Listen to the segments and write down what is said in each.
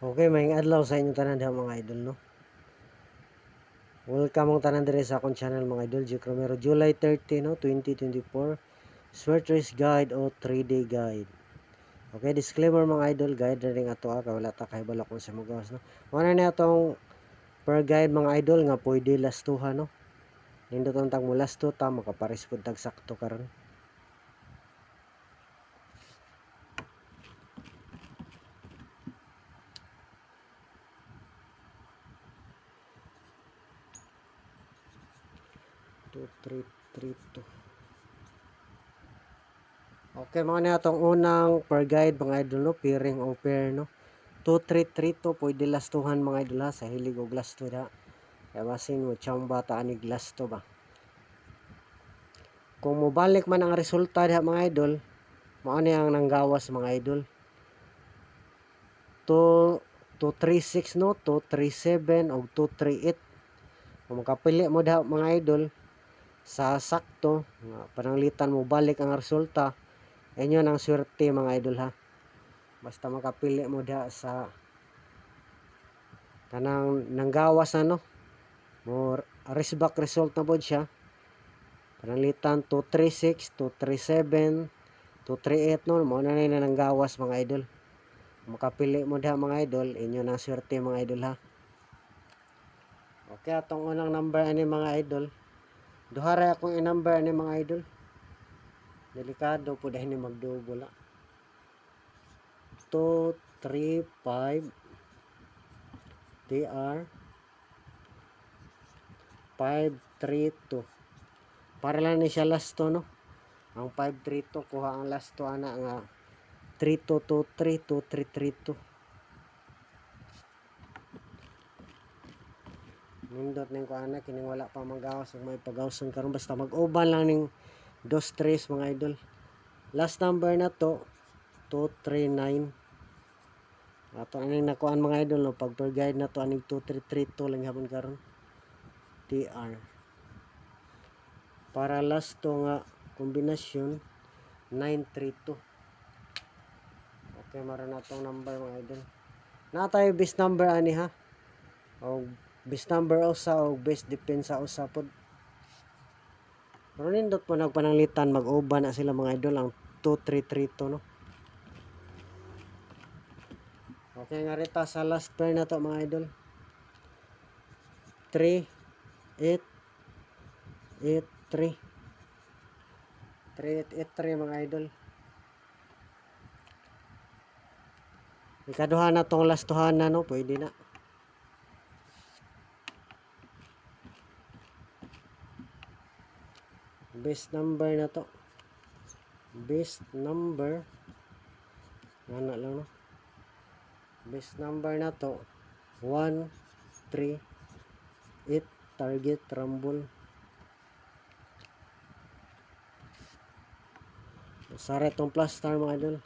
Okay, maayong adlaw sa inyong tanan diha mga idol, no. Welcome ang tanan dire sa akong channel mga idol, Jake Romero. July 30, no, 2024. Sweat race guide o 3-day guide. Okay, disclaimer mga idol, guide na rin ato kay wala ta kahibalo kung sa magawas, no. Muna na atong per guide mga idol nga pwede lastuhan, no. Nindot ang tag mo lasto ta makapares pud tag sakto karon. Two, three, three, two. Okay, mga na atong unang per guide mga idol, no, pairing o pair, no. 2-3-3 pwede lastuhan mga idol ha, sa hilig og lasto da. Kaya basin mo tiyang bata anig lasto ba. Kung mobalik man ang resulta diha mga idol, mao ni ang nanggawas mga idol. 2-3-6 no, 2-3-7 og 2-3-8. Kung makapili mo diha mga idol sa sakto nga pananglitan mo balik ang resulta, inyo nang swerte mga idol ha. Basta makapili mo diha sa kanang nanggawas na, no. More back result na pod siya. Pananglitan 2-3-6, 2-3-7, 2-3-8 no, mao na nanggawas mga idol. Makapili mo diha mga idol, inyo nang swerte mga idol ha. Okay, atong unang number ani mga idol. Duha ra akong i-number ani mga idol. Delikado po dahil ni magdouble. 2, 3, 5 TR 5, 3, 2. Para lang ni siya last to, no. Ang 5, 3, 2 kuha ang last to ana nga 3, 2, 2, 3, 2, 3, 3, 2. Nindot ning ko ana kining wala pa magawas ug may pagawson karon basta mag-uban lang ning 2, 3 mga idol. Last number na to 239. Ato aning nakuan mga idol, no, pag per guide na to aning 2332 lang hapon karon. TR. Para last to nga kombinasyon 932. Okay, mara na tong number mga idol. Na tayo best number ani ha. O best number usa o best depensa usa pod. Pero nindot po nagpananglitan mag-uban na sila mga idol ang 2332, no. Okay, nga rita sa last pair na to mga idol. 3, 8, 8, 3. 3, 8, 8, 3 mga idol. Ikaduha na tong last tuhan na, no, pwede na. Best number na to. Best number. Ano lang, no. Best number na to 1, 3, 8 target rumble. Sara tong plus star mga idol.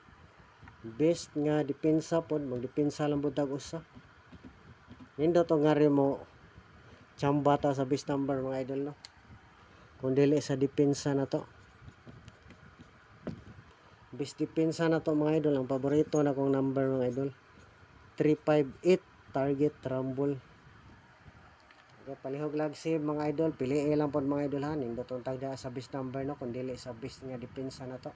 Best nga depensa pod, magdepensa lang budag usa. Nindot to nga mo chambata sa best number mga idol, no. Kung dili sa depensa na to. Best depensa na to mga idol, ang paborito na kong number mga idol. 358 target rumble. Okay, palihog lag save mga idol, piliin lang pod mga idol ha. Nindot tong tagda sa best number, no, kung dili sa best nga depensa na to.